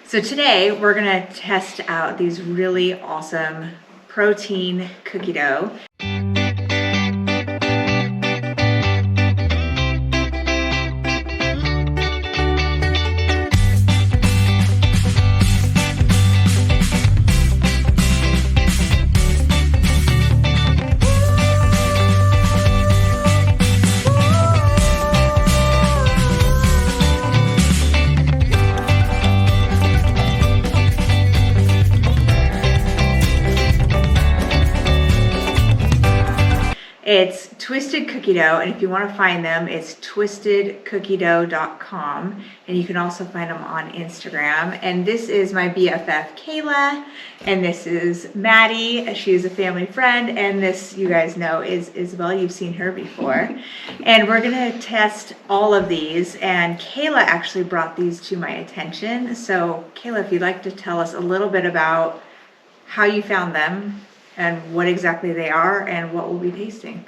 So today we're gonna test out these really awesome protein cookie dough. It's Twisted Cookie Dough, and if you want to find them, it's twistedcookiedough.com, and you can also find them on Instagram. And this is my BFF Kayla, and this is Maddie. She's a family friend, and this, you guys know, is Isabel. You've seen her before. And we're gonna test all of these, and Kayla actually brought these to my attention. So Kayla, if you'd like to tell us a little bit about how you found them, and what exactly they are, and what we'll be tasting.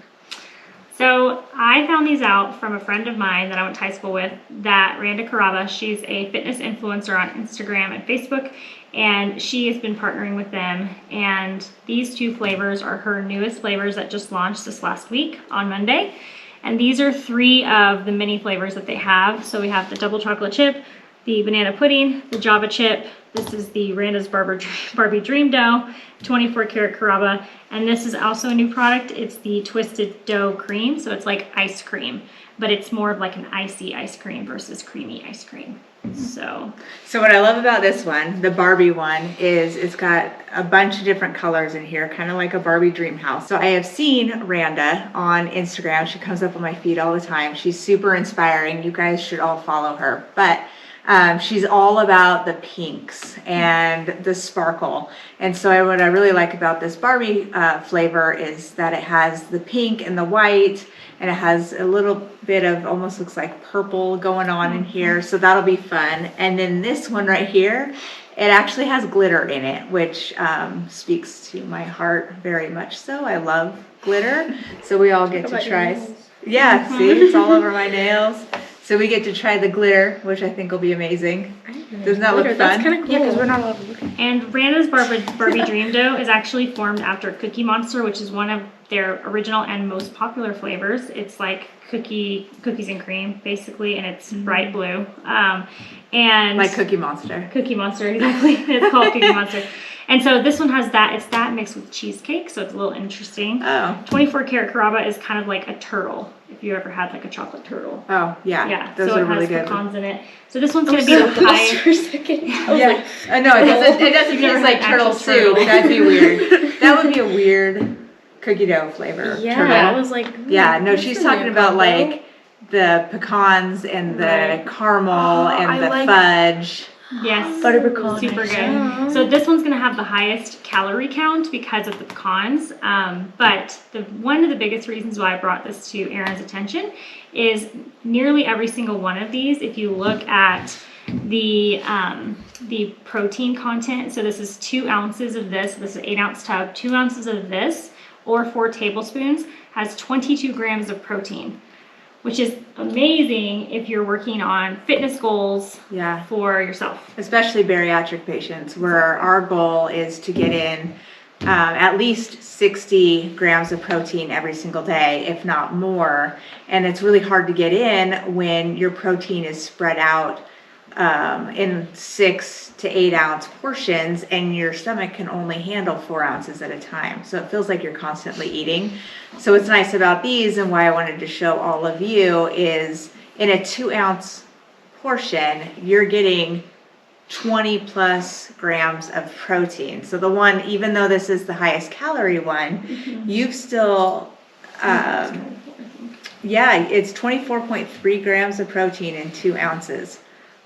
So I found these out from a friend of mine that I went to high school with, that Randa Caraba. She's a fitness influencer on Instagram and Facebook, and she has been partnering with them. And these two flavors are her newest flavors that just launched this last week on Monday. And these are 3 of the many flavors that they have. So we have the double chocolate chip, the banana pudding, the Java chip. This is the Randa's Barbie Dream Dough, 24 karat Caraba, and this is also a new product. It's the Twisted Dough Cream, so it's like ice cream, but it's more of like an icy ice cream versus creamy ice cream. So what I love about this one, the Barbie one, is it's got a bunch of different colors in here, kind of like a Barbie dream house. So I have seen Randa on Instagram. She comes up on my feed all the time. She's super inspiring. You guys should all follow her. But she's all about the pinks and the sparkle. And so what I really like about this Barbie flavor is that it has the pink and the white, and it has a little bit of, almost looks like purple going on in here. So that'll be fun. And then this one right here, it actually has glitter in it, which speaks to my heart very much so. I love glitter. So we all get to try. Yeah, see, it's all over my nails. So we get to try the glitter, which I think will be amazing. Doesn't that look fun? That's kind of cool. Yeah, because we're not allowed to look at it. And Randa's Barbie Dream Dough is actually formed after Cookie Monster, which is one of their original and most popular flavors. It's like cookies and cream, basically, and it's bright blue. And like Cookie Monster. Cookie Monster, exactly. It's called Cookie Monster. And so this one has that. It's that mixed with cheesecake, so it's a little interesting. Oh. 24 karat Caraba is kind of like a turtle, if you ever had like a chocolate turtle. Oh, yeah. Yeah, those so are it has really good. pecans in it. So this one's going to be the highest. For a second. Yeah. I know, it doesn't taste like turtle soup. That'd be weird. That would be a weird cookie dough flavor. Yeah, turtle. I was like, yeah, no, she's talking about like the pecans and the caramel and the fudge. Yes, butter pecan. Super good. So this one's going to have the highest calorie count because of the pecans. But one of the biggest reasons why I brought this to Aaron's attention is nearly every single one of these, if you look at the protein content. So this is 2 ounces of this. This is an 8-ounce tub. 2 ounces of this, or 4 tablespoons, has 22 grams of protein, which is amazing if you're working on fitness goals for yourself. Especially bariatric patients, where our goal is to get in at least 60 grams of protein every single day, if not more. And it's really hard to get in when your protein is spread out in 6 to 8 ounce portions, and your stomach can only handle 4 ounces at a time. So it feels like you're constantly eating. So what's nice about these, and why I wanted to show all of you, is in a 2 ounce portion, you're getting 20 plus grams of protein. So the one, even though this is the highest calorie one, you've still, it's 24.3 grams of protein in 2 ounces.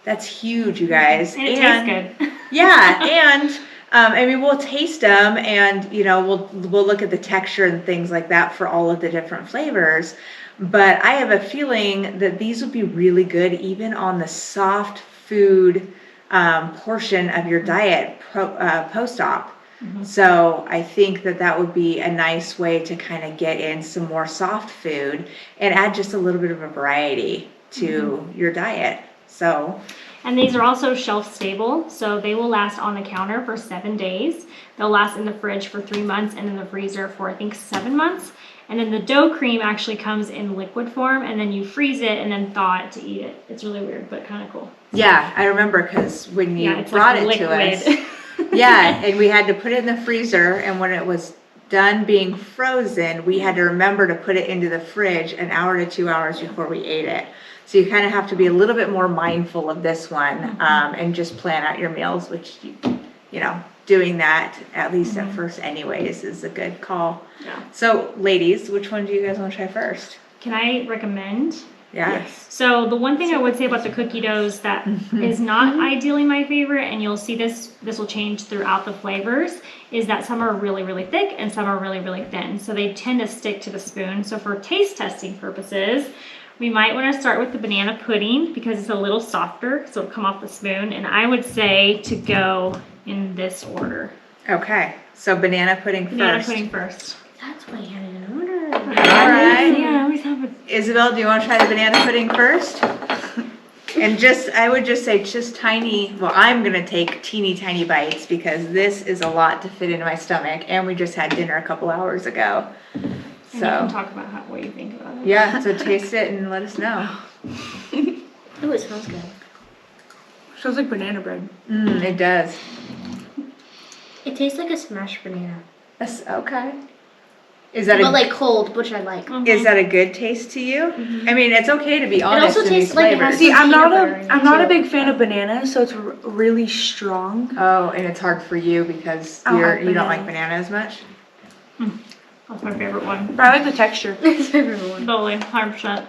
That's huge, you guys. And it tastes good. Yeah, and I mean, we'll taste them, and we'll look at the texture and things like that for all of the different flavors. But I have a feeling that these would be really good even on the soft food portion of your diet post-op. So I think that would be a nice way to kind of get in some more soft food and add just a little bit of a variety to your diet. So And these are also shelf stable, so they will last on the counter for 7 days. They'll last in the fridge for 3 months and in the freezer for, I think, 7 months. And then the dough cream actually comes in liquid form, and then you freeze it and then thaw it to eat it. It's really weird, but kind of cool. Yeah, I remember because when you brought it to us, yeah, and we had to put it in the freezer, and when it was done being frozen, we had to remember to put it into the fridge an hour to 2 hours before we ate it. So you kind of have to be a little bit more mindful of this one, and just plan out your meals, which, you know, doing that at least at first anyways is a good call. Yeah. So ladies, which one do you guys want to try first? Can I recommend? Yes. So the one thing I would say about the cookie doughs that is not ideally my favorite, and you'll see this will change throughout the flavors, is that some are really, really thick and some are really, really thin. So they tend to stick to the spoon. So for taste testing purposes, we might want to start with the banana pudding because it's a little softer, so it'll come off the spoon. And I would say to go in this order. Okay, so banana pudding first. Banana pudding first. That's why I had it in order. All right. Yeah, I always have a... Isabel, do you want to try the banana pudding first? And I would just say just tiny, well, I'm going to take teeny tiny bites because this is a lot to fit into my stomach, and we just had dinner a couple hours ago. And you So, can talk about what you think about it. yeah, so taste it and let us know. Oh, it smells good. Smells like banana bread. It does. It tastes like a smashed banana. Okay. Is that But like cold, which I like. is that a good taste to you? I mean, it's okay to be honest also in these tastes like it flavors. has See, I'm not peanut butter in it, I'm not a too. big fan of bananas, so it's really strong. Oh, and it's hard for you because I don't you like don't like banana. banana as much? That's my favorite one. But I like the texture. It's everyone. Totally, 100%.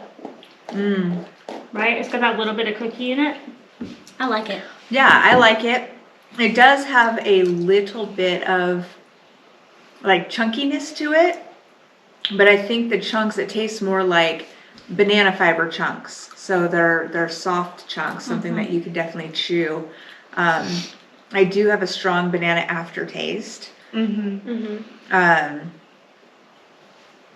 Right? It's got that little bit of cookie in it. I like it. Yeah, I like it. It does have a little bit of like chunkiness to it, but I think the chunks, it tastes more like banana fiber chunks. So they're soft chunks, something that you could definitely chew. I do have a strong banana aftertaste.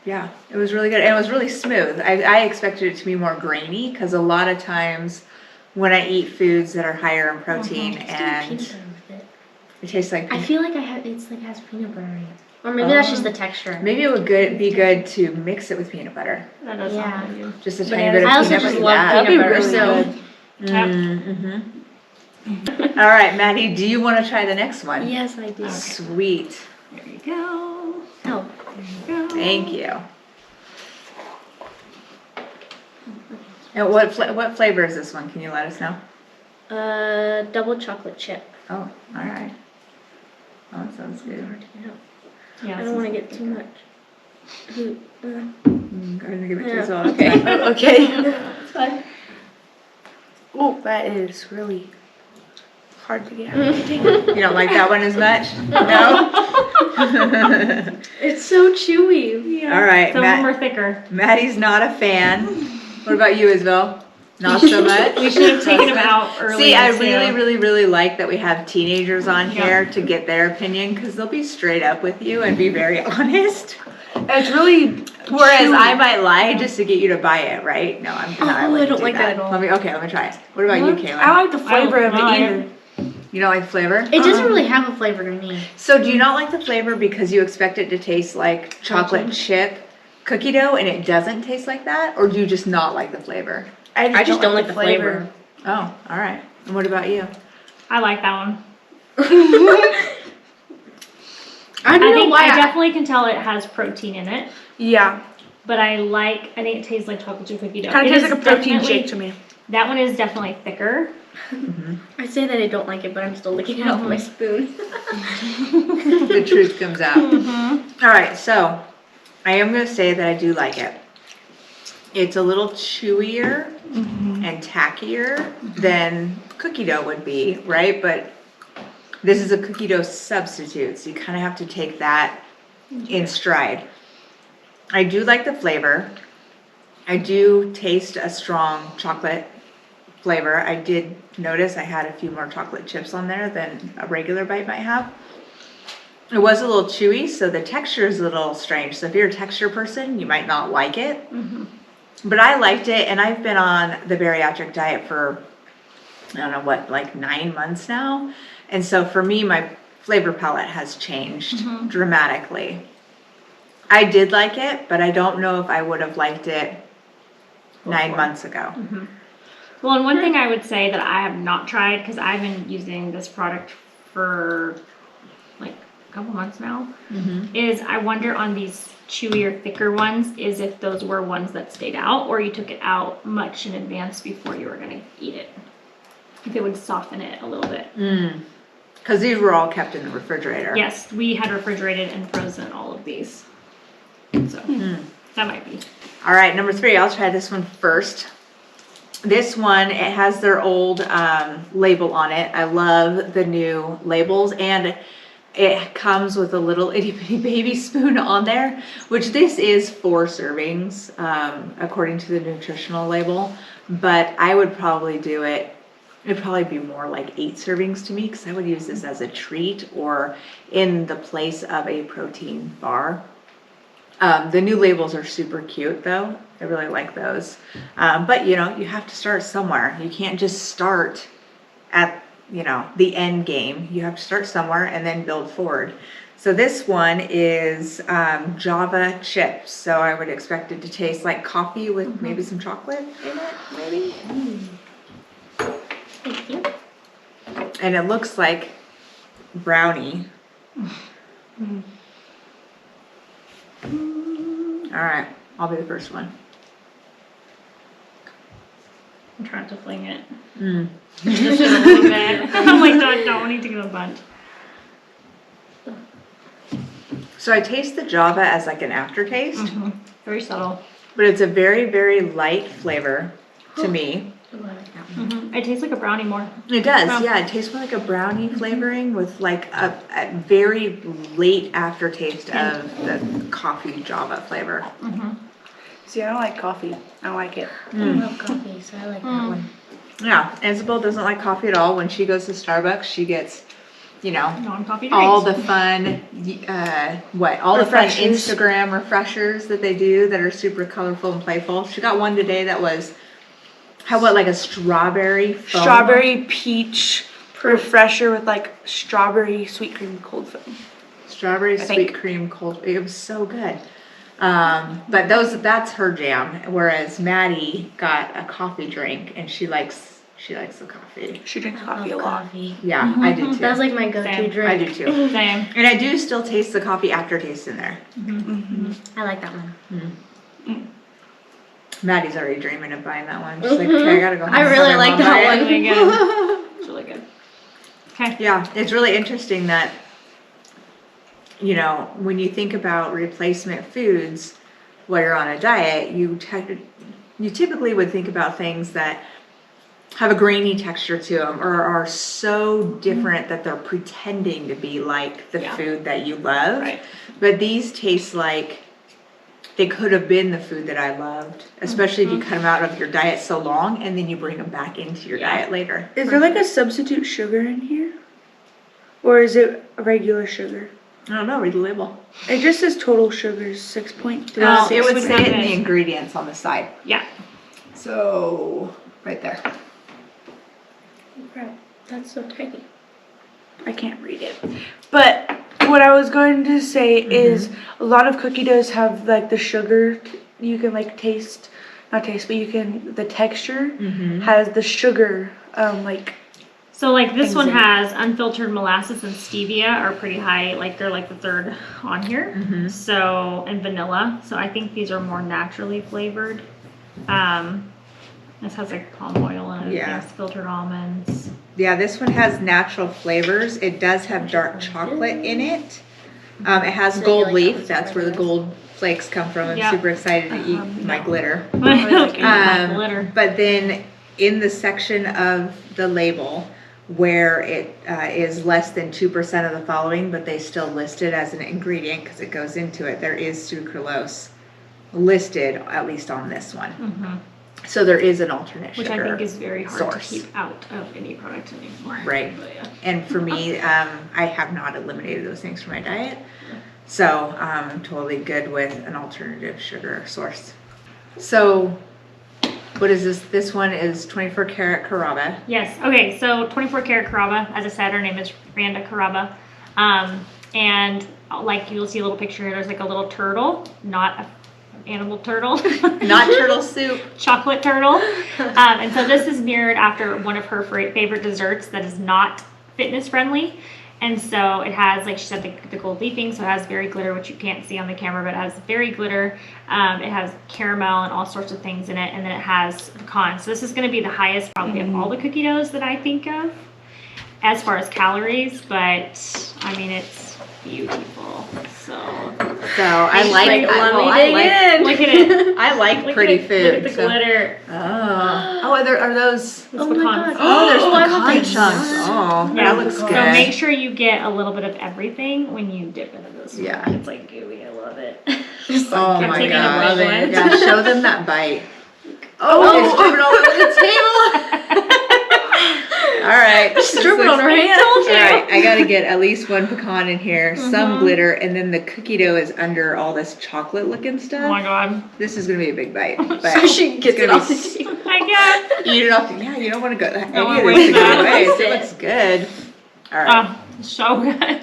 Yeah, it was really good, and it was really smooth. I expected it to be more grainy because a lot of times when I eat foods that are higher in protein Peanut and butter with it. it tastes like I feel like it's like has peanut butter in it. Or maybe that's just the texture. maybe it would be good to mix it with peanut butter, That does Yeah. sound good. just a tiny bit of I also peanut just butter. love Yeah. peanut butter, really so. Yep. All right, Maddie, do you want to try the next one? Yes, I do. Sweet. There you go. Oh, There you go. Thank you. And what flavor is this one? Can you let us know? double chocolate chip. Oh, all right. Oh, that sounds good. Yeah, I don't want to get too much. Go ahead and give it to Yeah. us all. Okay. Okay. It's fine. Oh, that is really hard to get out. You don't like that one as much? No? It's so chewy. All right, Some of them are thicker. Maddie's not a fan. What about you, Isabel? Not so much? We should have taken them out earlier. See, I too. really like that we have teenagers on here to get their opinion because they'll be straight up with you and be very honest. It's really Whereas chewy. I might lie just to get you to buy it, right? No, I'm not. Oh, I don't like that at all. Let me try it. What about you, Kaylin? I like the flavor of it I either. You don't like the flavor? It doesn't really have a flavor to me. So do you not like the flavor because you expect it to taste like chocolate chip cookie dough and it doesn't taste like that? Or do you just not like the flavor? I just don't like the flavor. Oh, all right. And what about you? I like that one. I I don't know think why. I definitely can tell it has protein in it, Yeah. but I think it tastes like chocolate chip cookie dough. Kind It of tastes is like a protein definitely- shake to me. That one is definitely thicker. I say that I don't like it, but I'm still licking it off my spoon. The truth comes out. All right, so I am going to say that I do like it. It's a little chewier and tackier than cookie dough would be, right? But this is a cookie dough substitute, so you kind of have to take that in stride. I do like the flavor. I do taste a strong chocolate flavor. I did notice I had a few more chocolate chips on there than a regular bite might have. It was a little chewy, so the texture is a little strange. So if you're a texture person, you might not like it. But I liked it, and I've been on the bariatric diet for I don't know what, like 9 months now. And so for me, my flavor palette has changed dramatically. I did like it, but I don't know if I would have liked it 9 months ago. Well, and one thing I would say that I have not tried, because I've been using this product for like a couple months now, is I wonder on these chewier, thicker ones, is if those were ones that stayed out, or you took it out much in advance before you were going to eat it. If it would soften it a little bit. Because these were all kept in the refrigerator. Yes, we had refrigerated and frozen all of these. So that might be. All right, number 3, I'll try this one first. This one, it has their old label on it. I love the new labels, and it comes with a little itty bitty baby spoon on there, which this is 4 servings, according to the nutritional label. But I would probably do it, it'd probably be more like 8 servings to me, because I would use this as a treat or in the place of a protein bar. The new labels are super cute though. I really like those. But you know, you have to start somewhere. You can't just start at, you know, the end game. You have to start somewhere and then build forward. So this one is Java chips. So I would expect it to taste like coffee with maybe some chocolate in it, maybe. Thank you. And it looks like brownie. All right, I'll be the first one. I'm trying to fling it. Just a little bit. I'm like, no, I don't need to give a bunch. So I taste the Java as like an aftertaste, Very subtle. but it's a very, very light flavor to me. It tastes like a brownie more. It does, Wow. yeah. It tastes more like a brownie flavoring with like a very late aftertaste of the coffee Java flavor. See, I don't like coffee. I don't like it. I love coffee, so I like that one. Yeah, Isabel doesn't like coffee at all. When she goes to Starbucks, she gets, you know, Non-coffee drinks. all the fun, all the fun Refreshers. Instagram refreshers that they do that are super colorful and playful. She got one today that was, like a strawberry foam? Strawberry peach refresher with like strawberry sweet cream cold foam. Strawberry I sweet think. cream cold. It was so good. But that's her jam. Whereas Maddie got a coffee drink and she likes the coffee. She drinks I coffee a love lot. coffee. Yeah, I do too. That's like my go-to Same. drink. I do too. Same. And I do still taste the coffee aftertaste in there. I like that one. Maddie's already dreaming of buying that one. She's like, okay, I gotta go home. I and really have my like mom that buy it. one. Really good. It's really good. Okay. Yeah, it's really interesting that, you know, when you think about replacement foods while you're on a diet, you typically would think about things that have a grainy texture to them or are so different that they're pretending to be like the food that you love. Right. But these taste like they could have been the food that I loved, especially if you cut them out of your diet so long and then you bring them back into your diet later. Is there like a substitute sugar in here? Or is it a regular sugar? I don't know, read the label. It just says total sugars 6.3. Well, it would would say have it in the it. ingredients on the side. Yeah. So, right there. Crap, that's so tiny. I can't read it. But what I was going to say is a lot of cookie doughs have like the sugar you can like taste, not taste, but you can, the texture has the sugar like. So like this one Exactly. has unfiltered molasses and stevia are pretty high, like they're like the third on here. So, and vanilla. So I think these are more naturally flavored. This has like palm oil and Yeah. filtered almonds. Yeah, this one has natural flavors. It does have dark chocolate in it. It has So you gold like leaf. that That's where the gold flakes come from. I'm Yep. super excited to eat my glitter. Glitter. But then in the section of the label where it is less than 2% of the following, but they still list it as an ingredient because it goes into it, there is sucralose listed, at least on this one. So there is an alternate Which sugar I think is very hard source. to keep out of any product anymore. Right. But yeah. And for me, I have not eliminated those things from my diet. So I'm totally good with an alternative sugar source. So What is this? This one is 24 karat Carrabba. Yes. Okay. So 24 karat Carrabba. As I said, her name is Randa Carrabba. And like you'll see a little picture here. There's like a little turtle, not an animal turtle, Not turtle soup. chocolate turtle. And so this is mirrored after one of her favorite desserts that is not fitness friendly. And so it has, like she said, the gold leafing, so it has very glitter, which you can't see on the camera, but it has very glitter. It has caramel and all sorts of things in it, and then it has pecan. So this is going to be the highest probably of all the cookie doughs that I think of as far as calories, but I mean, it's beautiful. So I like look at it. I like Look pretty at it. food. Look at the so- glitter. Oh, are those? It's Oh my pecans. God. Oh, there's I love pecan these. chunks. Oh, Yeah, that looks so good. make sure you get a little bit of everything when you dip into this. Yeah. It's like gooey. I love it. Oh I'm my taking a gosh. big one. Yeah, show them that bite. Oh, it's dripping all over the table. All right. dripping on her hand. All right, I gotta get at least one pecan in here, some glitter, and then the cookie dough is under all this chocolate looking stuff. Oh my god. This is gonna be a big bite. But So she gets it gonna off be the table. I guess. Eat it off. Yeah, you don't want to go any wanna of this waste to go that. to waste. It Waste it. looks good. All right. Oh, so good.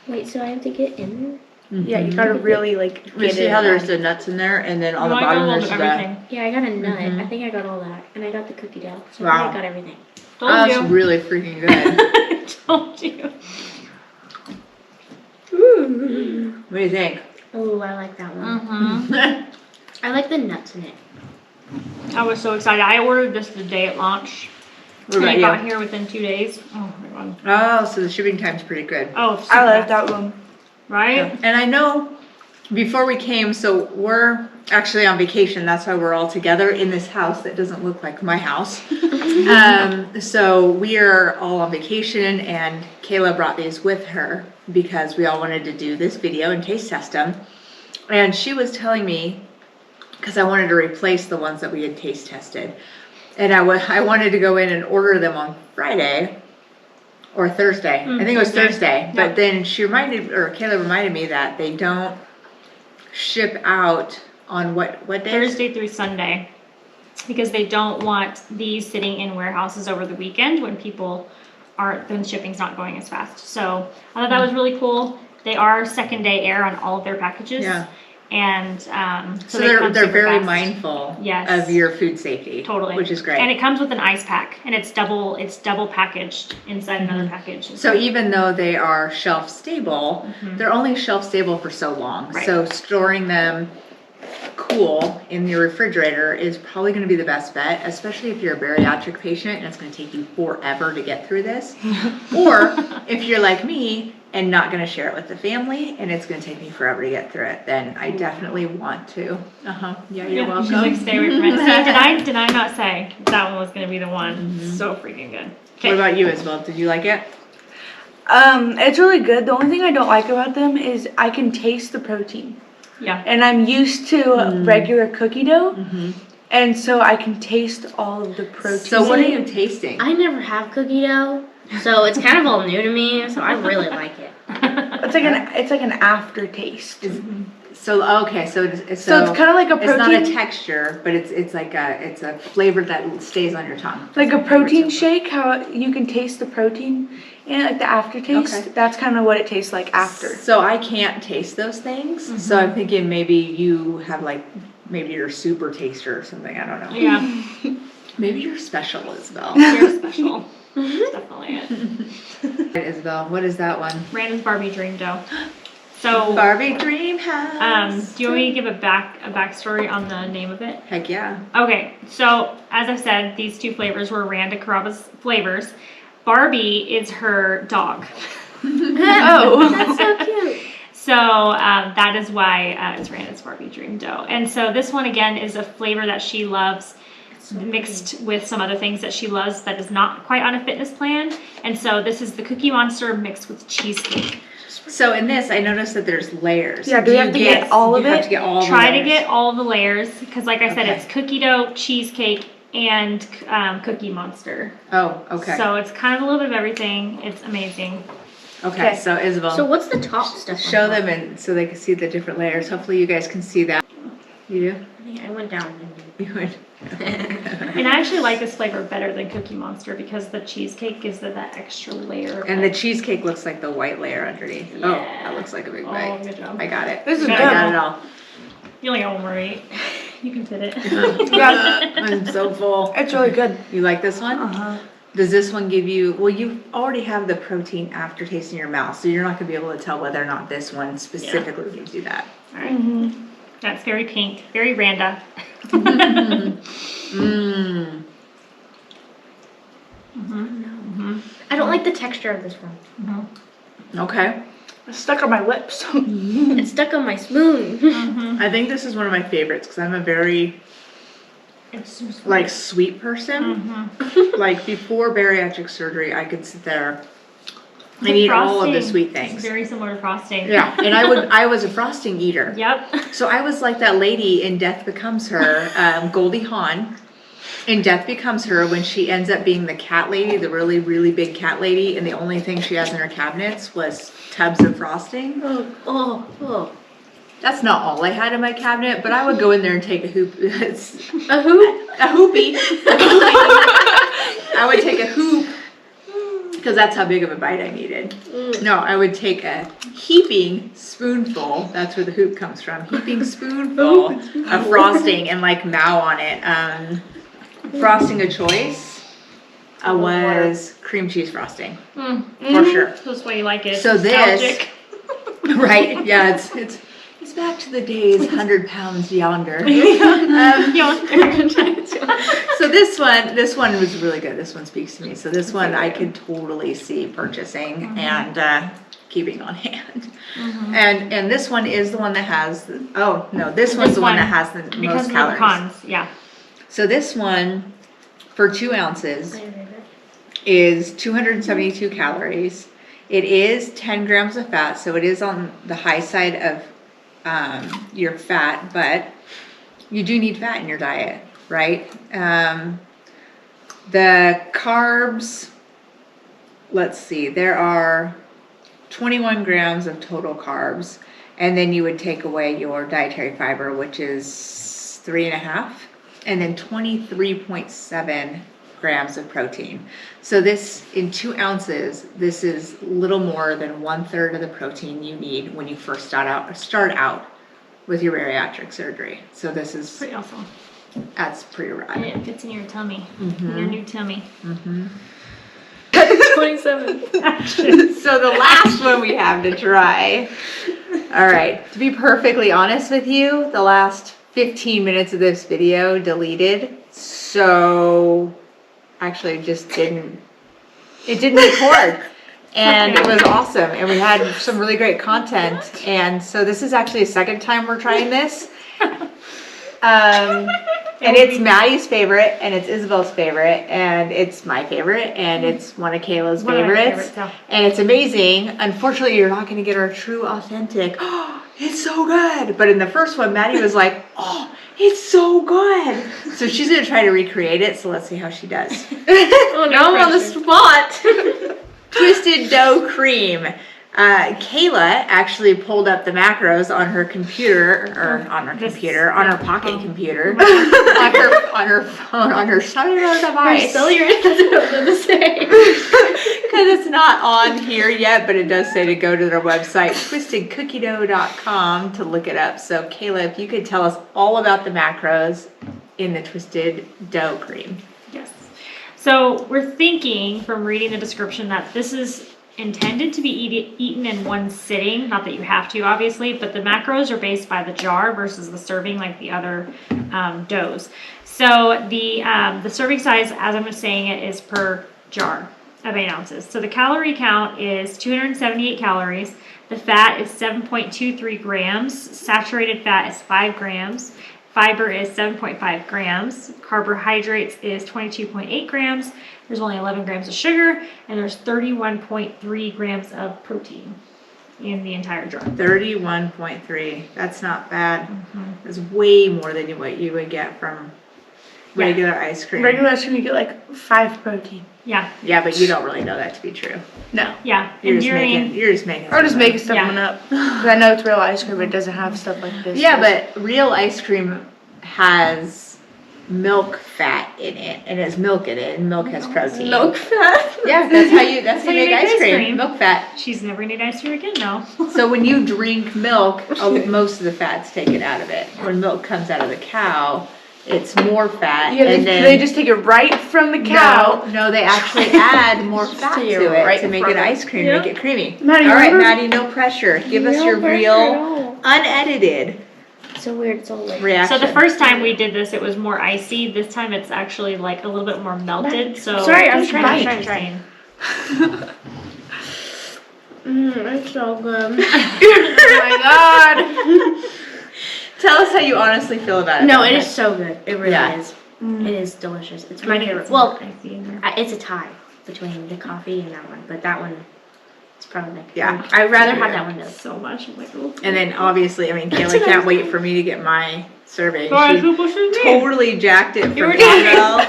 Wait, so I have to get in there? Yeah, you gotta really like You get see it. how there's the nuts in there, and then on the I got a bottom little there's bit of the. everything. Yeah, I got a nut. Mhm. I think I got all that. And I got the cookie dough. So Wow. I think I got everything. Told Oh, you. that's really freaking good. Told you. What do you think? Oh, I like that one. Mm-hmm. I like the nuts in it. I was so excited. I ordered this the day it launched. What And about it got you? here within 2 days. Oh my god. Oh, so the shipping time's pretty good. Oh, super I like fast. that one. Right? And I know before we came, so we're actually on vacation. That's why we're all together in this house that doesn't look like my house. So we are all on vacation, and Kayla brought these with her because we all wanted to do this video and taste test them. And she was telling me, because I wanted to replace the ones that we had taste tested, and I wanted to go in and order them on Friday or Thursday. I think it was Thursday. But Yep. then Kayla reminded me that they don't ship out on what day? Thursday through Sunday. Because they don't want these sitting in warehouses over the weekend when people aren't, then shipping's not going as fast. So I thought that was really cool. They are second day air on all of their packages. Yeah. And So they come they're super very fast. mindful Yes. of your food safety. Totally. Which is great. And it comes with an ice pack, and it's double packaged inside another package. So even though they are shelf stable, they're only shelf stable for so long. Right. So storing them cool in your refrigerator is probably going to be the best bet, especially if you're a bariatric patient and it's going to take you forever to get through this. Or if you're like me and not going to share it with the family and it's going to take me forever to get through it, then I definitely want to. Yeah, you're Yeah, welcome. she's like, stay away from it. See, did I not say that one was going to be the one? So freaking good. What about you, Isabel? Did you like it? It's really good. The only thing I don't like about them is I can taste the protein. Yeah. And I'm used to regular cookie dough. And so I can taste all of the protein. So what are you tasting? I never have cookie dough, so it's kind of all new to me. So I really like it. It's like an aftertaste. So okay, so it's So it's kind of like a it's not a protein, texture, but it's a flavor that stays on your tongue. like a protein shake. How you can taste the protein and like the aftertaste. Okay. That's kind of what it tastes like after. So I can't taste those things. So I'm thinking maybe you have maybe you're a super taster or something. I don't know. Yeah. Maybe you're special, Isabel. You're special. Definitely it. Isabel, what is that one? Brandon's Barbie Dream Dough. So, Barbie Dream House. do you want me to give a backstory on the name of it? Heck yeah. Okay, so as I said, these two flavors were Randa Carrabba's flavors. Barbie is her dog. Oh. That's so cute. So that is why it's Randa's Barbie Dream Dough. And so this one again is a flavor that she loves, mixed with some other things that she loves that is not quite on a fitness plan. And so this is the Cookie Monster mixed with cheesecake. So in this, I noticed that there's layers. Yeah, do we have to get all of You have it? to get all the Try to layers. get all the layers because, like I said, Okay. it's cookie dough, cheesecake, and Cookie Monster. Oh, okay. So it's kind of a little bit of everything. It's amazing. Okay, so Isabel. So what's the top stuff? Show them and so they can see the different layers. Hopefully you guys can see that. You do? I went down. You would. And I actually like this flavor better than Cookie Monster because the cheesecake gives it that extra layer. And the cheesecake looks like the white layer underneath. Oh, Yeah. that looks like a big Oh, bite. good job. I got it. This is I good. got it all. You only got one more to eat. You can fit it. Yeah, I'm so full. it's really good. You like this one? Uh-huh. Does this one give you, well, you already have the protein after tasting your mouth, so you're not going to be able to tell whether or not this one specifically gives you that. All right. That's very pink, very Randa. Mmm. I don't like the texture of this one. Okay. It's stuck on my lips. It's stuck on my spoon. I think this is one of my favorites because I'm a very, It's just like, sweet person. Like, before bariatric surgery, I could sit there and eat all of the sweet It's things. very similar to frosting. Yeah, and I was a frosting eater. Yep. So I was like that lady in Death Becomes Her, Goldie Hawn. In Death Becomes Her, when she ends up being the cat lady, the really, really big cat lady, and the only thing she has in her cabinets was tubs of frosting. Oh. That's not all I had in my cabinet, but I would go in there and take a hoop. A hoop? A hoopie. I would take a hoop, because that's how big of a bite I needed. No, I would take a heaping spoonful, that's where the hoop comes from, heaping spoonful of frosting and like mow on it. Frosting of choice was cream cheese frosting, for sure. That's why you like it. So this, Nostalgic. right, yeah, it's back to the days 100 pounds yonder. So this one was really good. This one speaks to me. So this one I could totally see purchasing and keeping on hand. And this one is the one that has the, oh no, this one's the one that has the because most of the calories. pecans, yeah. So this one for 2 ounces is 272 calories. It is 10 grams of fat, so it is on the high side of your fat, but you do need fat in your diet, right? The carbs, let's see, there are 21 grams of total carbs, and then you would take away your dietary fiber, which is 3.5, and then 23.7 grams of protein. So this, in 2 ounces, this is little more than 1/3 of the protein you need when you first start out with your bariatric surgery. So this is, Pretty awesome. that's pretty rad. And it fits in your tummy, in your new tummy. 27. So the last one we have to try. All right, to be perfectly honest with you, the last 15 minutes of this video deleted. So actually it didn't record. And it was awesome. And we had some really great content. And so this is actually the second time we're trying this. And it's Maddie's favorite, and it's Isabel's favorite, and it's my favorite, and it's one of Kayla's One of my favorites. favorites, yeah. And it's amazing. Unfortunately, you're not going to get our true, authentic, oh, it's so good. But in the first one, Maddie was like, oh, it's so good. So she's going to try to recreate it, so let's see how she does. Oh, now I'm on the spot. Twisted dough cream. Kayla actually pulled up the macros on her computer, or on her pocket computer, on her phone, on her cellular device. Cellular, that's what I was going to say. Because it's not on here yet, but it does say to go to their website, twistedcookiedough.com, to look it up. So Kayla, if you could tell us all about the macros in the twisted dough cream. Yes. So we're thinking from reading the description that this is intended to be eaten in one sitting. Not that you have to, obviously, but the macros are based by the jar versus the serving like the other doughs. So the serving size, as I'm saying it, is per jar of 8 ounces. So the calorie count is 278 calories. The fat is 7.23 grams. Saturated fat is 5 grams. Fiber is 7.5 grams. Carbohydrates is 22.8 grams. There's only 11 grams of sugar, and there's 31.3 grams of protein in the entire jar. 31.3. That's not bad. That's way more than what you would get from regular ice cream. Regular ice cream, you get like 5 protein. Yeah. Yeah, but you don't really know that to be true. No. Yeah. You're And just making. You're just making. Or just stuff making up. stuff Yeah. up. Because I know it's real ice cream, but it doesn't have stuff like this. Yeah, but real ice cream has milk fat in it, and has milk in it, and milk has protein. Milk fat. Yeah, that's how you make ice cream. cream. Milk fat. She's never gonna eat ice cream again, no. So when you drink milk, most of the fat's taken out of it. When milk comes out of the cow, it's more fat. Yeah, and then they just take it right from the cow. No, they actually add more fat take it to it right to make from it it. ice cream, Yeah. make it creamy. Maddie, All right, remember- Maddie, no pressure. Give us your real, unedited It's so weird. It's all like. reaction. So the first time we did this, it was more icy. This time it's actually like a little bit more melted. So Sorry, I'm it's trying. interesting. It's so good. Oh my god. Tell us how you honestly feel about it. No, it is so good. It really Yeah. is. It is delicious. It's my Mine favorite. gets Well, more icy in there. it's a tie between the coffee and that one, but that one, it's probably like. Yeah. I'd rather have that one though. So much. I'm like, oh. And then obviously, I mean, Kayla can't wait for me to get my serving. Sorry, She who pushed me? totally jacked it were from Annabelle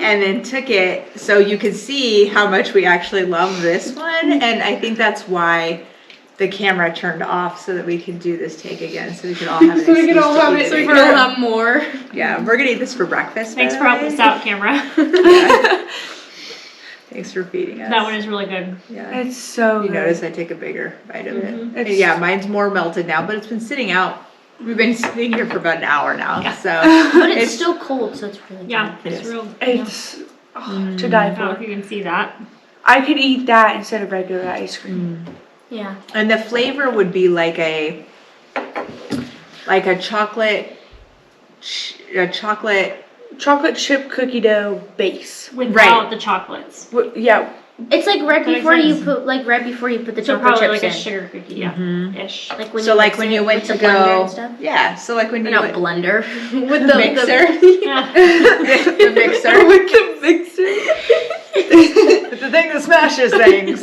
and then took it so you could see how much we actually love this one. And I think that's why the camera turned off so that we could do this take again, so we could all have an So we could excuse all to have eat it, so we it could again. all have more. Yeah, we're gonna eat this for breakfast. Thanks by for the helping way. us out, camera. Yeah. Thanks for feeding us. That one is really good. Yeah. It's so You good. notice I take a bigger bite of it. And It's- yeah, mine's more melted now, but it's been sitting out. We've been sitting here for about an hour now, Yeah. so. But it's still cold, so it's really good. Yeah, It it's is. real. It's to die I don't know for. if you can see that. I could eat that instead of regular ice cream. Yeah. And the flavor would be like a chocolate, Chocolate chip cookie dough base. Without Right. the chocolates. Yeah, It's like right That makes before you sense. put the So chocolate probably chips like a in. sugar cookie, yeah. Mhm. Ish. Like when so you like mix when it you went with to the blender go, and stuff. yeah, so like when you Not went, blender. with the mixer, Yeah. the mixer, with the mixer. it's the thing that smashes things.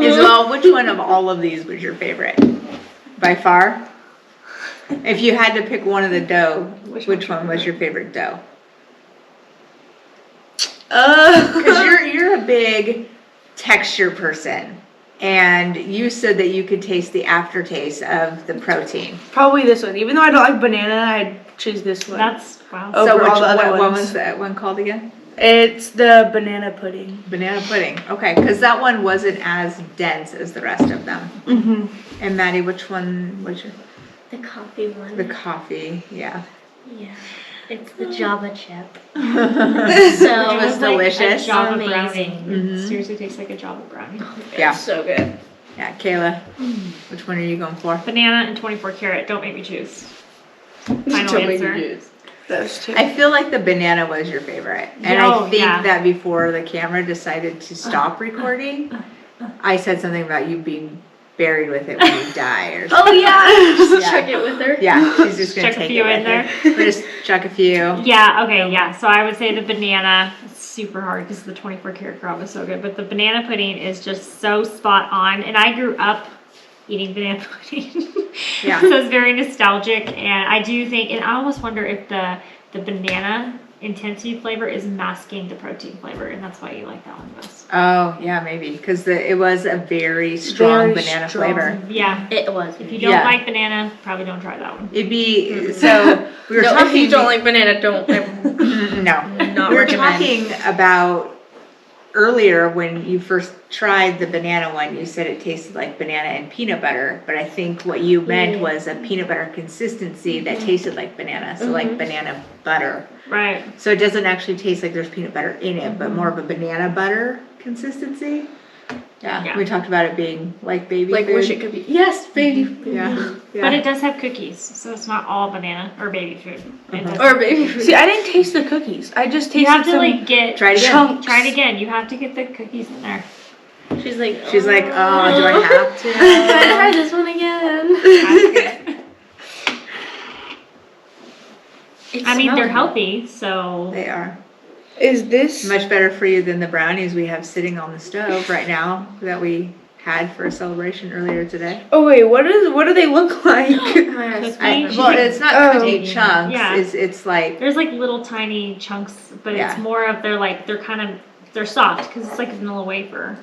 Isabel, which one of all of these was your favorite? By far? If you had to pick one of the dough, which one was your favorite dough? Because you're a big texture person, and you said that you could taste the aftertaste of the protein. Probably this one. Even though I don't like banana, I'd choose this one. That's, wow. Oh. Over all the other what ones. was that one called again? It's the banana pudding. Banana pudding. Okay, because that one wasn't as dense as the rest of them. Mm-hmm. And Maddie, which one was your? The coffee one. The coffee, yeah. Yeah. It's the Java chip. So So it was It's like delicious. A Java Amazing. brownie. Mhm. It seriously tastes like a Java brownie. Yeah. It's so good. Yeah, Kayla, which one are you going for? Banana and 24 karat. Don't make me choose. Final answer. Those two. I feel like the banana was your favorite. And Oh, I think yeah. that before the camera decided to stop recording, I said something about you being buried with it when you die or something. Oh yeah. Just Yeah. chuck it with her. Yeah, she's just gonna Chuck a take few it in with there. her. We'll just chuck a few. Yeah, okay, yeah. So I would say the banana. It's super hard because the 24 karat crab is so good. But the banana pudding is just so spot on. And I grew up eating banana pudding. Yeah. So it's very nostalgic. And I do think, and I almost wonder if the banana intensity flavor is masking the protein flavor. And that's why you like that one best. Oh, yeah, maybe. Because it was a very strong Very banana strong. flavor. Yeah. It was. If you don't Yeah. like banana, probably don't try that one. It'd be, so we were No, talking. if you don't like banana, don't. No. Not We were recommend. talking about earlier when you first tried the banana one, you said it tasted like banana and peanut butter, but I think what you meant Yeah. was a peanut butter consistency that tasted like banana, so like banana butter. Right. So it doesn't actually taste like there's peanut butter in it, but more of a banana butter consistency. Yeah, Yeah. we talked about it being like baby Like food. wish it could be. Yes, baby. Yeah, yeah. But it does have cookies, so it's not all banana or baby food. It does- Or baby food. See, I didn't taste the cookies. I just tasted You have to some like get Try it again. chunks. Try it again. You have to get the cookies in there. She's like. She's like, oh, do I have to? Can I try this one again? I mean, they're healthy, so They are. Is this? Much better for you than the brownies we have sitting on the stove right now that we had for a celebration earlier today. Oh wait, what do they look like? Well, it's not cookie chunks. Yeah. It's like There's like little tiny chunks, but Yeah. it's more of they're soft because it's like vanilla wafer.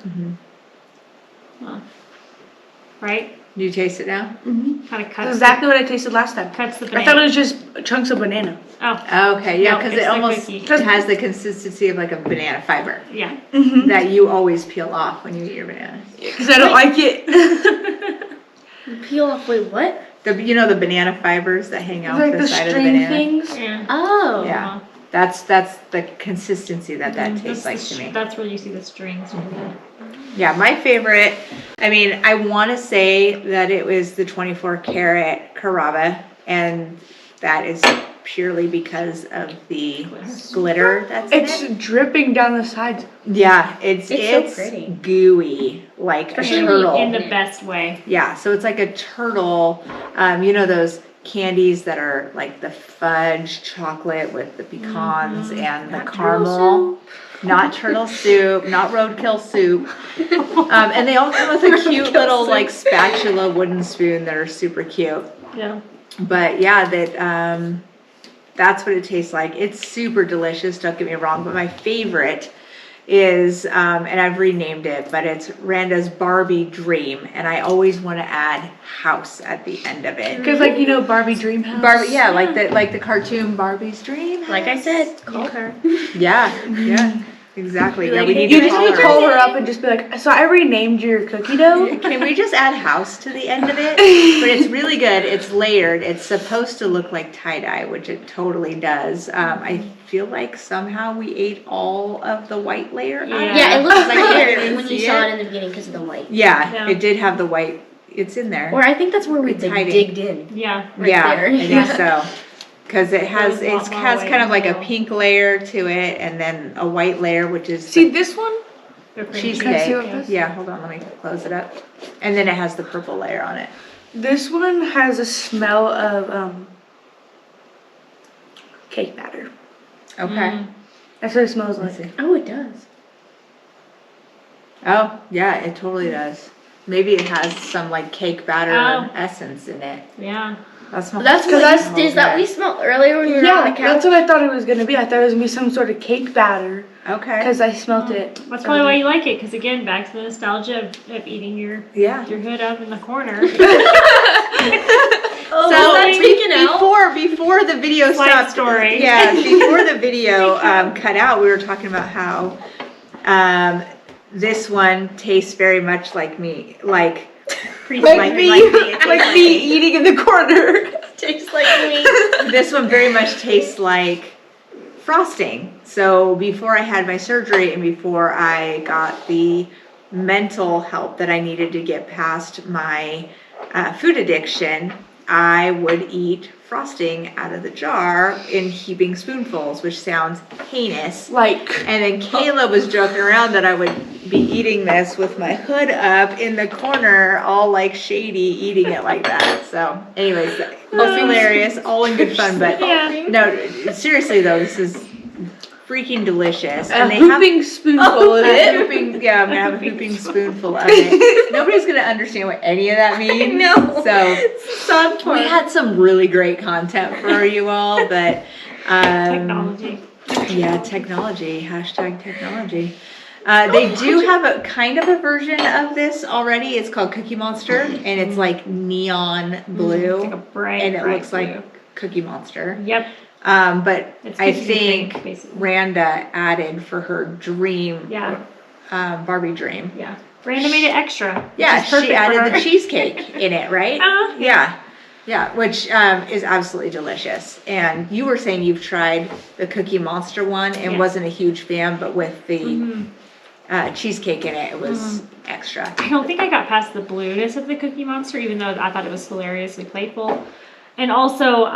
Huh. Right? Do you taste it now? Kind of That's cuts exactly what I tasted last time. cuts the I banana. thought it was just chunks of banana. Oh, Okay, yeah, No, because it's it the almost cookie. has the consistency of like a banana fiber yeah. that you always peel off when you eat your bananas. Because I don't like it. Peel off. Wait, what? The banana fibers that hang off Like the the side of the string banana. things. Yeah. Oh. Yeah, that's the consistency that tastes like to me. That's where you see the strings. Yeah, my favorite, I mean, I want to say that it was the 24 karat Carrabba, and that is purely because of the glitter that's in It's it. dripping down the sides. Yeah, it's so pretty. gooey, like a turtle. In the best way. Yeah, so it's like a turtle. You know those candies that are like the fudge chocolate with the pecans and the caramel. Not turtle soup, not roadkill soup. And they all come with a cute little like spatula wooden spoon that are super cute. Yeah. But yeah, that's what it tastes like. It's super delicious, don't get me wrong, but my favorite is, and I've renamed it, but it's Randa's Barbie Dream, and I always want to add house at the end of it. Because Barbie Dream House. Barbie, yeah, like the cartoon Barbie's Dream. Like I said, call her. Yeah, exactly. Yeah, Like, we need You to just need to call call her. her up and just be like, so I renamed your cookie dough. Can we just add house to the end of it? But it's really good. It's layered. It's supposed to look like tie-dye, which it totally does. I feel like somehow we ate all of the white layer out of it. Yeah, it looks like I it didn't when you see saw it. it in the beginning because of the white. Yeah, Yeah. it did have the white. It's in there. Or I think that's where we It's hiding. digged in. Yeah. Right yeah, there. I think so. Because it has There was a lot more has white kind of like a as well. pink layer to it, and then a white layer, which is See this one? They're pretty cheesecake. Can I see what this- Yeah, hold on, let me close it up. And then it has the purple layer on it. This one has a smell of cake batter. Okay. That's what it smells Let's like. see. Oh, it does. Oh, yeah, it totally does. Maybe it has some like cake batter Oh. essence in it. Yeah. That smells That's Because what that's- is that we smelled earlier when we were on Yeah, the couch. that's what I thought it was gonna be. I thought it was gonna be some sort of cake batter okay. because I smelt it. That's probably why you like it, because again, back to the nostalgia of eating your Yeah. hood up in the corner. Oh, So that's freaking out. before the video Slight stopped. story. Yeah, before the video cut out, we were talking about how this one tastes very much like me, like Like like me, me. It tastes like me eating in the corner. Tastes like me. This one very much tastes like frosting. So before I had my surgery and before I got the mental help that I needed to get past my food addiction, I would eat frosting out of the jar in heaping spoonfuls, which sounds heinous. Like, And then Kayla was joking around that I would be eating this with my hood up in the corner, all like shady, eating it like that. So, anyways, that's hilarious, all in good fun. But Yeah. no, seriously though, this is freaking delicious. a they have hooping spoonful of a it. hooping, yeah, I'm gonna have a hooping spoonful of it. Nobody's gonna understand what any of that means. know. So we had some really great content for you all, but Technology. yeah, technology. Hashtag technology. They do have a kind of a version of this already. It's called Cookie Monster, and it's like neon blue, It's like a bright, and it bright looks like blue. Cookie Monster. Yep. But It's I cookies and cream, think basically. Randa added for her dream, Yeah. Barbie dream. Yeah. Randa made it extra. which Yeah, is perfect she for added her. the cheesecake in it, right? Yeah. Yeah, which is absolutely delicious. And you were saying you've tried the Cookie Monster one and Yes. wasn't a huge fan, but with the Mhm. cheesecake in it, it was extra. I don't think I got past the blueness of the Cookie Monster, even though I thought it was hilariously playful. And also,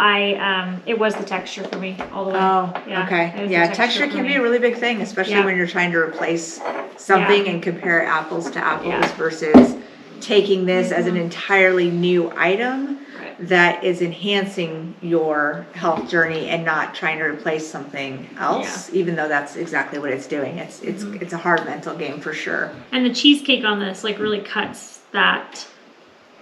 it was the texture for me all the way. Oh, Yeah, it okay. was the Yeah, texture texture for can me. be a really big thing, especially Yeah. when you're trying to replace something Yeah. and compare apples to apples Yeah. versus taking this as an entirely new item. Right. that is enhancing your health journey and not trying to replace something else, even though that's exactly what it's doing. It's a hard mental game for sure. And the cheesecake on this like really cuts that,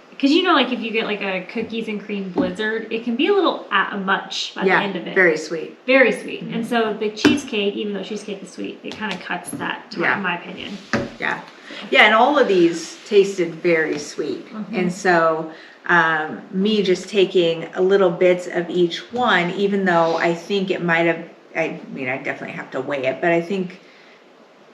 because you know, like if you get like a cookies and cream blizzard, it can be a little much by the end of it. Very sweet. Very sweet. And so the cheesecake, even though cheesecake is sweet, it kind of cuts that, in my opinion. Yeah. Yeah, and all of these tasted very sweet. And so me just taking a little bits of each one, even though I think it might have, I mean, I definitely have to weigh it, but I think,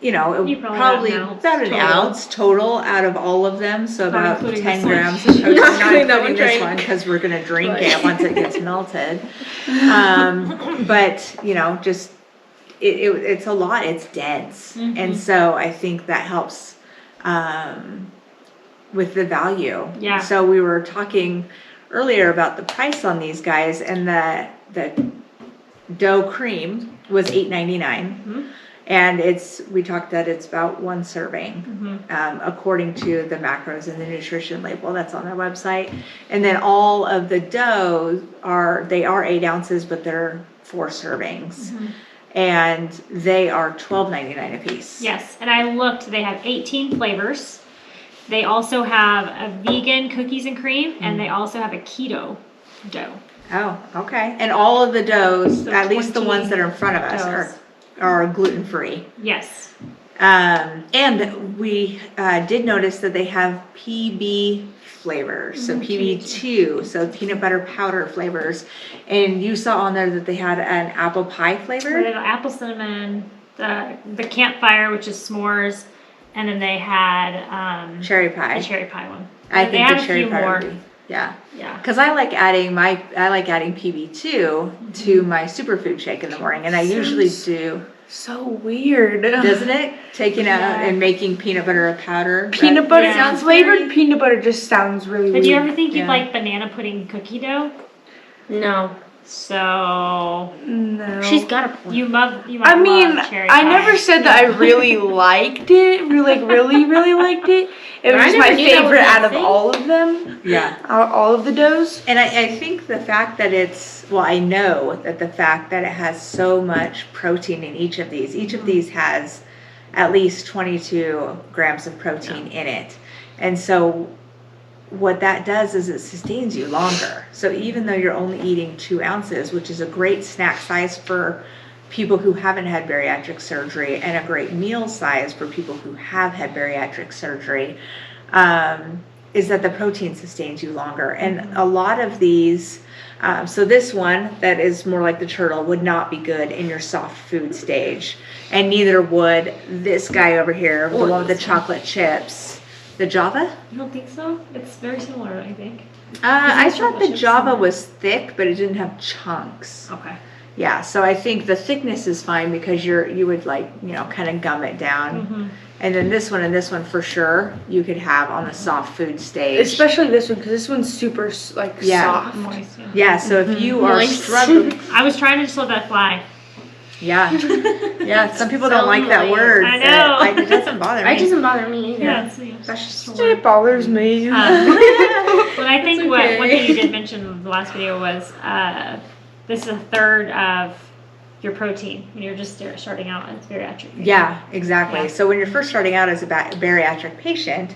you know, it probably about an ounce total out of all of them. So about 10 grams of protein. Not including this one because we're going to drink it once it gets melted. But, you know, just, it's a lot. It's dense. And so I think that helps with the value. Yeah. So we were talking earlier about the price on these guys, and the dough cream was $8.99. And we talked that it's about one serving, according to the macros and the nutrition label that's on their website. And then all of the dough are 8 ounces, but they're 4 servings. And they are $12.99 a piece. Yes, and I looked, they have 18 flavors. They also have a vegan cookies and cream, and they also have a keto dough. Oh, okay. And all of the doughs, So at least the 20 ones that are in front of us, are gluten-free. Yes. And we did notice that they have PB flavors, so PB2, so peanut butter powder flavors. And you saw on there that they had an apple pie flavor. They got apple cinnamon, the campfire, which is s'mores, and then they had cherry pie. the cherry pie one. I They think had the a cherry few pie more. would be, yeah. Yeah. Because I like adding PB2 to my superfood shake in the morning, and I usually do. So weird. Doesn't it? Taking out and making peanut butter powder. Peanut butter sounds flavored very- peanut butter just sounds really But weird. do you ever think you'd Yeah. like banana pudding cookie dough? No. So No. She's got a point. you might I mean, love cherry I pie. never said that I really liked it. Really liked it. It was I just never my knew that was favorite a out of thing. all of them. Yeah. All of the doughs. And I think the fact that I know that the fact that it has so much protein in each of these has at least 22 grams of protein in it. And so what that does is it sustains you longer. So even though you're only eating 2 ounces, which is a great snack size for people who haven't had bariatric surgery and a great meal size for people who have had bariatric surgery, is that the protein sustains you longer. And a lot of these, so this one that is more like the turtle would not be good in your soft food stage. And neither would this guy over here, the one with the chocolate chips. The Java? You don't think so? It's very similar, I think. I the thought chocolate the chips Java similar? was thick, but it didn't have chunks. Okay. Yeah, so I think the thickness is fine because you would kind of gum it down. And then this one and this one for sure you could have on the soft food stage. Especially this one, because this one's super soft. Moist, yeah. Yeah, so if you are Moist. struggling, I was trying to just let that fly. yeah, some people So don't like that annoying. word. I know. It doesn't bother me. It doesn't bother me either. Yeah, That's just It bothers me. But I think one okay. thing you did mention in the last video was this is a third of your protein when you're just starting out as bariatric. Yeah, exactly. Yeah. So when you're first starting out as a bariatric patient,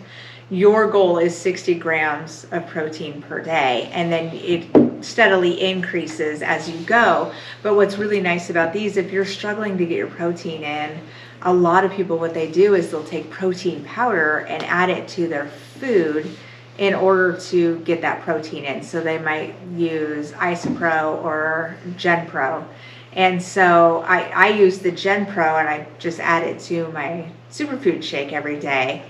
your goal is 60 grams of protein per day, and then it steadily increases as you go. But what's really nice about these, if you're struggling to get your protein in, a lot of people, what they do is they'll take protein powder and add it to their food in order to get that protein in. So they might use Isopro or GenPro. And so I use the GenPro and I just add it to my superfood shake every day,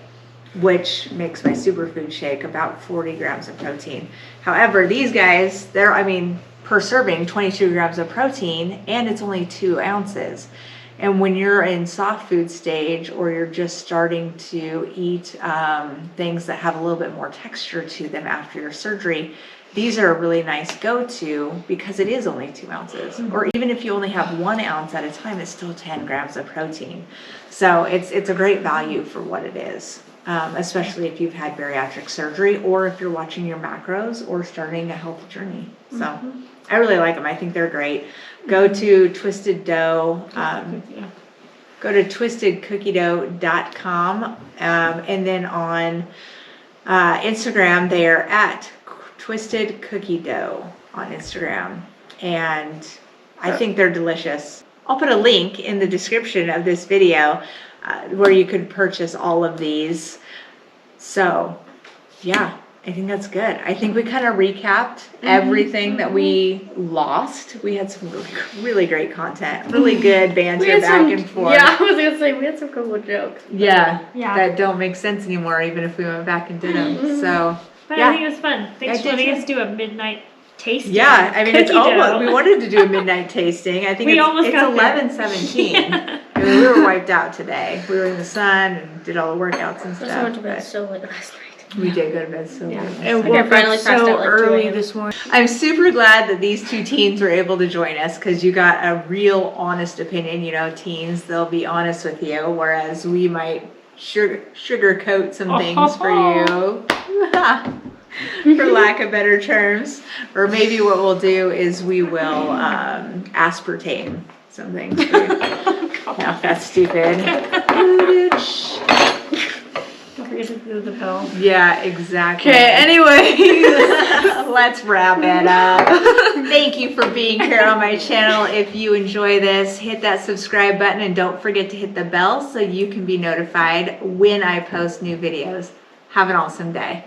which makes my superfood shake about 40 grams of protein. However, these guys, per serving, 22 grams of protein, and it's only 2 ounces. And when you're in soft food stage or you're just starting to eat things that have a little bit more texture to them after your surgery, these are a really nice go-to because it is only 2 ounces. Or even if you only have 1 ounce at a time, it's still 10 grams of protein. So it's a great value for what it is. especially if you've had bariatric surgery or if you're watching your macros or starting a health journey. So I really like them. I think they're great. Go to Twisted Dough. Go to twistedcookiedough.com, and then on Instagram, they are at Twisted Cookie Dough on Instagram, and I think they're delicious. I'll put a link in the description of this video where you could purchase all of these. So, yeah, I think that's good. I think we kind of recapped everything that we lost. We had some really great content, really good banter back and forth. Yeah, I was gonna say we had some cool jokes. Yeah, that don't make sense anymore, even if we went back and did them. So, But yeah. I think it was fun. Thanks for letting us do a midnight tasting. Yeah, I mean, it's cookie almost, dough. we wanted to do a midnight tasting. I think We it's almost got there. 11:17. I mean, we were wiped out today. We were in the sun and did all the workouts and I stuff. went to bed but so late last night. we did go to bed so late. And I woke finally up passed so out like 2 early a.m. this morning. I'm super glad that these two teens were able to join us because you got a real honest opinion. You know, teens, they'll be honest with you, whereas we might sugarcoat some things for you. For lack of better terms. Or maybe what we'll do is we will aspartame some things for you. No, that's stupid. Don't forget to do the pill. Yeah, exactly. Okay, anyway. Let's wrap it up. Thank you for being here on my channel. If you enjoy this, hit that subscribe button and don't forget to hit the bell so you can be notified when I post new videos. Have an awesome day.